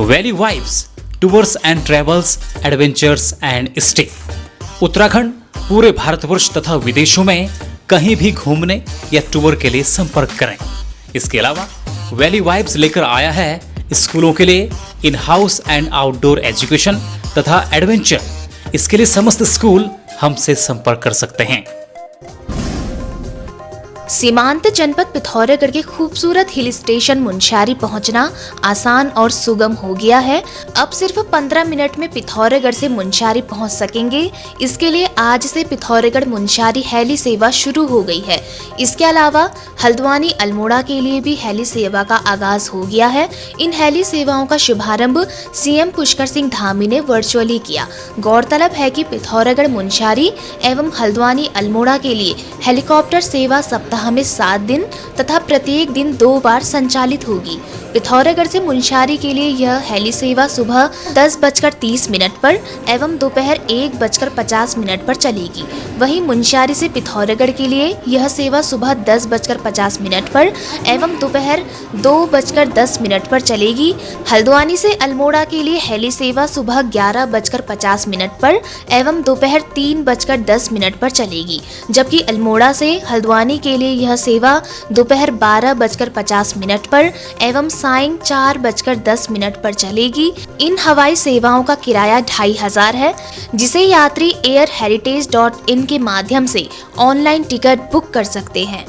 Valley vibes tours and travels, adventures and stay. Uttarakhand पूरे भारतवर्ष तथा विदेशों में कहीं भी घूमने या टूर के लिए संपर्क करें। इसके अलावा वैली वाइब्स लेकर आया है स्कूलों के लिए in house and outdoor education तथा एडवेंचर। इसके लिए समस्त स्कूल हमसे संपर्क कर सकते हैं। सीमांत जनपद पिथौरागढ़ के खूबसूरत हिल स्टेशन मुनस्यारी पहुंचना आसान और सुगम हो गया है। अब सिर्फ 15 मिनट में पिथौरागढ़ से मुनस्यारी पहुंच सकेंगे। इसके लिए आज से पिथौरागढ़ मुनस्यारी हेली सेवा शुरू हो गई है। इसके अलावा हल्द्वानी अल्मोड़ा के लिए भी हेली सेवा का आगाज हो गया है। इन हेली सेवाओं का शुभारंभ सीएम पुष्कर सिंह धामी ने वर्चुअली किया। गौरतलब है कि पिथौरागढ़ मुनस्यारी एवं हल्द्वानी अल्मोड़ा के लिए हेलीकॉप्टर सेवा सप्ताह में 7 दिन तथा प्रत्येक दिन 2 बार संचालित होगी। पिथौरागढ़ से मुनस्यारी के लिए यह हेली सेवा सुबह 10:30 पर एवं दोपहर 1:50 पर चलेगी। वहीं मुनस्यारी से पिथौरागढ़ के लिए यह सेवा सुबह 10:50 पर एवं दोपहर 2:10 पर चलेगी। हल्द्वानी से अल्मोड़ा के लिए हेली सेवा सुबह 11:50 पर एवं दोपहर 3:10 पर चलेगी, जबकि अल्मोड़ा से हल्द्वानी के लिए यह सेवा दोपहर 12:50 पर एवं सायं 4:10 पर चलेगी। इन हवाई सेवाओं का किराया 2500 है, जिसे यात्री airheritage.in के माध्यम से ऑनलाइन टिकट बुक कर सकते हैं।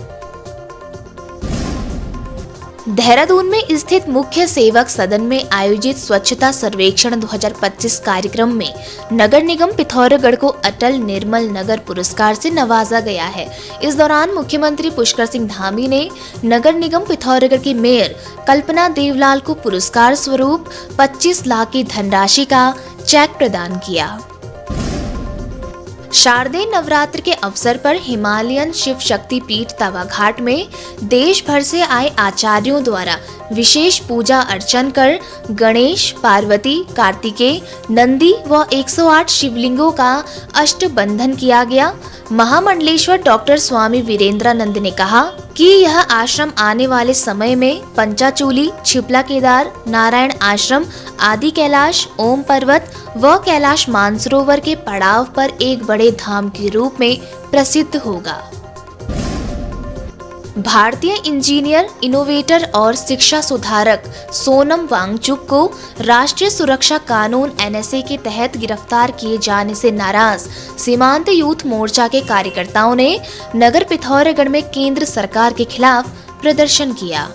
देहरादून में स्थित मुख्य सेवक सदन में आयोजित स्वच्छता सर्वेक्षण 2025 कार्यक्रम में नगर निगम पिथौरागढ़ को अटल निर्मल नगर पुरस्कार से नवाजा गया है। इस दौरान मुख्यमंत्री पुष्कर सिंह धामी ने नगर निगम पिथौरागढ़ की मेयर कल्पना देवलाल को पुरस्कार स्वरूप 25 लाख की धनराशि का चेक प्रदान किया। शारदीय नवरात्र के अवसर पर हिमालयन शिव शक्ति पीठ तवाघाट में देश भर से आए आचार्यों द्वारा विशेष पूजा अर्चन कर गणेश, पार्वती, कार्तिकेय, नंदी व 108 शिवलिंगों का अष्टबंधन किया गया। महामंडलेश्वर डॉक्टर स्वामी वीरेंद्रानंद ने कहा कि यह आश्रम आने वाले समय में पंचाचूली, छिपला केदार, नारायण आश्रम, आदि कैलाश, ओम पर्वत व कैलाश मानसरोवर के पड़ाव पर एक बड़े धाम के रूप में प्रसिद्ध होगा। भारतीय इंजीनियर, इनोवेटर और शिक्षा सुधारक सोनम वांगचुक को राष्ट्रीय सुरक्षा कानून NSA के तहत गिरफ्तार किए जाने से नाराज सीमांत यूथ मोर्चा के कार्यकर्ताओं ने नगर पिथौरागढ़ में केंद्र सरकार के खिलाफ प्रदर्शन किया।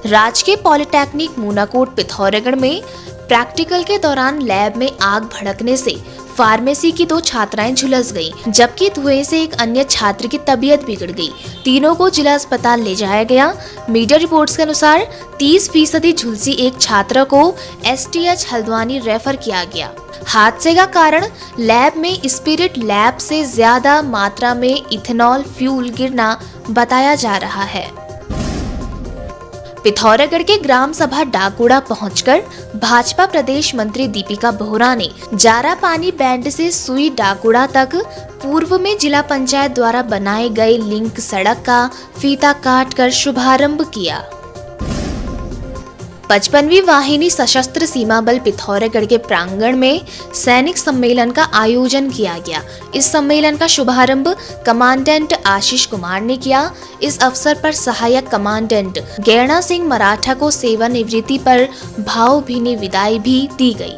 राजकीय पॉलिटेक्निक मूनाकोट पिथौरागढ़ में प्रैक्टिकल के दौरान लैब में आग भड़कने से फार्मेसी की 2 छात्राएं झुलस गईं, जबकि धुएं से एक अन्य छात्र की तबीयत बिगड़ गई। तीनों को जिला अस्पताल ले जाया गया। मीडिया रिपोर्ट्स के अनुसार 30% झुलसी एक छात्रा को STH हल्द्वानी रेफर किया गया। हादसे का कारण लैब में स्पिरिट लैब से ज्यादा मात्रा में इथेनॉल फ्यूल गिरना बताया जा रहा है। पिथौरागढ़ के ग्राम सभा डाकुड़ा पहुंचकर भाजपा प्रदेश मंत्री दीपिका बोहरा ने जारा पानी बैंड से सुई डाकुड़ा तक पूर्व में जिला पंचायत द्वारा बनाए गए लिंक सड़क का फीता काटकर शुभारंभ किया। 55वीं वाहिनी सशस्त्र सीमा बल पिथौरागढ़ के प्रांगण में सैनिक सम्मेलन का आयोजन किया गया। इस सम्मेलन का शुभारंभ कमांडेंट आशीष कुमार ने किया। इस अवसर पर सहायक कमांडेंट गैरणा सिंह मराठा को सेवानिवृत्ति पर भावभीनी विदाई भी दी गई।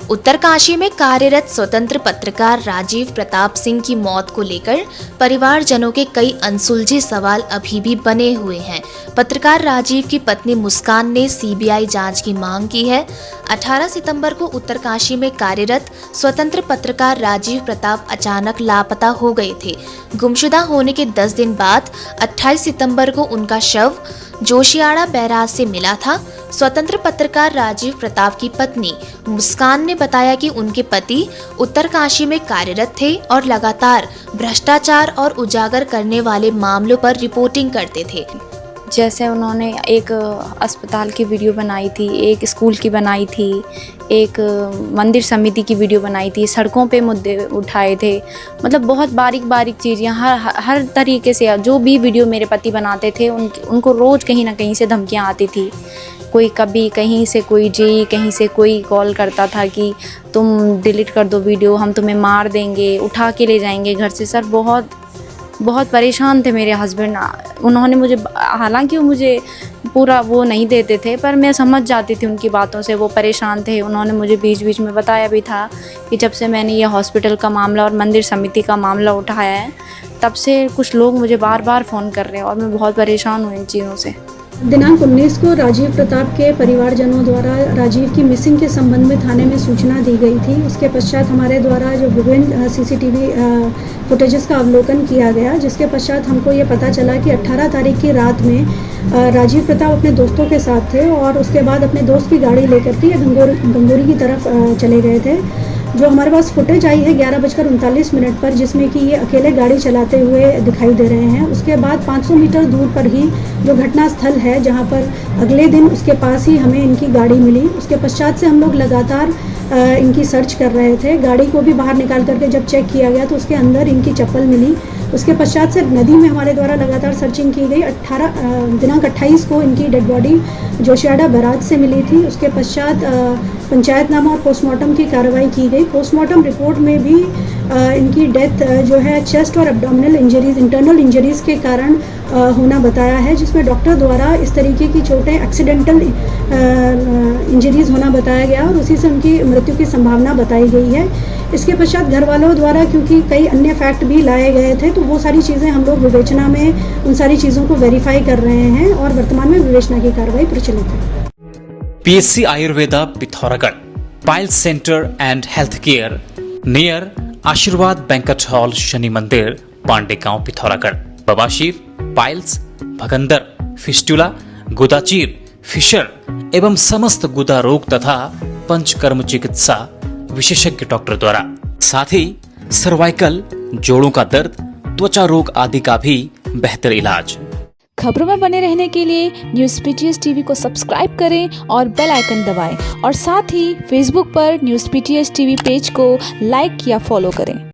उत्तरकाशी में कार्यरत स्वतंत्र पत्रकार राजीव प्रताप सिंह की मौत को लेकर परिवारजनों के कई अनसुलझे सवाल अभी भी बने हुए हैं। पत्रकार राजीव की पत्नी मुस्कान ने CBI जांच की मांग की है। 18 सितंबर को उत्तरकाशी में कार्यरत स्वतंत्र पत्रकार राजीव प्रताप अचानक लापता हो गए थे। गुमशुदा होने के 10 दिन बाद 28 सितंबर को उनका शव जोशियाड़ा बैराज से मिला था। स्वतंत्र पत्रकार राजीव प्रताप की पत्नी मुस्कान ने बताया कि उनके पति उत्तरकाशी में कार्यरत थे और लगातार भ्रष्टाचार और उजागर करने वाले मामलों पर रिपोर्टिंग करते थे, जैसे उन्होंने एक अस्पताल की वीडियो बनाई थी, एक स्कूल की बनाई थी, एक मंदिर समिति की वीडियो बनाई थी, सड़कों पे मुद्दे उठाए थे। मतलब बहुत बारीक बारीक चीज़ें हर तरीके से जो भी वीडियो मेरे पति बनाते थे उनको रोज़ कहीं ना कहीं से धमकियाँ आती थी। कोई कभी कहीं से कोई कहीं से कोई कॉल करता था कि तुम डिलीट कर दो वीडियो, हम तुम्हें मार देंगे, उठा के ले जाएंगे घर से। सर बहुत परेशान थे मेरे हस्बैंड। उन्होंने मुझे, हालांकि वो मुझे पूरा वो नहीं देते थे, पर मैं समझ जाती थी उनकी बातों से, वो परेशान थे। उन्होंने मुझे बीच बीच में बताया भी था कि जब से मैंने ये हॉस्पिटल का मामला और मंदिर समिति का मामला उठाया है, तब से कुछ लोग मुझे बार बार फ़ोन कर रहे हैं और मैं बहुत परेशान हूँ इन चीज़ों से। दिनांक 19 को राजीव प्रताप के परिवारजनों द्वारा राजीव की मिसिंग के संबंध में थाने में सूचना दी गई थी। उसके पश्चात हमारे द्वारा जो विभिन्न सीसीटीवी फुटेजेस का अवलोकन किया गया, जिसके पश्चात हमको ये पता चला कि 18 तारीख की रात में राजीव प्रताप अपने दोस्तों के साथ थे और उसके बाद अपने दोस्त की गाड़ी लेकर के गंगोरी की तरफ चले गए थे। जो हमारे पास फुटेज आई है 11:39 पर, जिसमें कि ये अकेले गाड़ी चलाते हुए दिखाई दे रहे हैं। उसके बाद 500 मीटर दूर पर ही जो घटना स्थल है, जहां पर अगले दिन उसके पास ही हमें इनकी गाड़ी मिली। उसके पश्चात से हम लोग लगातार इनकी सर्च कर रहे थे। गाड़ी को भी बाहर निकाल करके जब चेक किया गया तो उसके अंदर इनकी चप्पल मिली। उसके पश्चात से नदी में हमारे द्वारा लगातार सर्चिंग की गई। दिनांक 28 को इनकी डेड बॉडी जोशियाड़ा बैराज से मिली थी। उसके पश्चात पंचायतनामा और पोस्टमार्टम की कार्रवाई की गई। पोस्टमार्टम रिपोर्ट में भी इनकी डेथ जो है चेस्ट और एब्डोमिनल इंजरीज, इंटरनल इंजरीज के कारण होना बताया है, जिसमें डॉक्टर द्वारा इस तरीके की चोटें एक्सीडेंटल इंजरीज होना बताया गया और उसी से उनकी मृत्यु की संभावना बताई गई है। इसके पश्चात घर वालों द्वारा क्योंकि कई अन्य फैक्ट भी लाए गए थे, तो वो सारी चीज़ें हम लोग विवेचना में उन सारी चीज़ों को वेरीफाई कर रहे हैं और वर्तमान में विवेचना की कार्रवाई प्रचलित है। PSC Ayurveda Pithoragarh, piles centre and health care near आशीर्वाद बैंक्वेट हॉल, शनि मंदिर, पांडे गांव, पिथौरागढ़। बवासीर, पाइल्स, भगंदर, फिस्टुला, गुदाचीर, फिशर एवं समस्त गुदा रोग तथा पंचकर्म चिकित्सा विशेषज्ञ डॉक्टर द्वारा, साथ ही सर्वाइकल, जोड़ों का दर्द, त्वचा रोग आदि का भी बेहतर इलाज। खबरों में बने रहने के लिए न्यूज़ PTS टीवी को सब्सक्राइब करें और बेल आइकन दबाएं और साथ ही फेसबुक पर न्यूज़ PTS टीवी पेज को लाइक या फॉलो करें।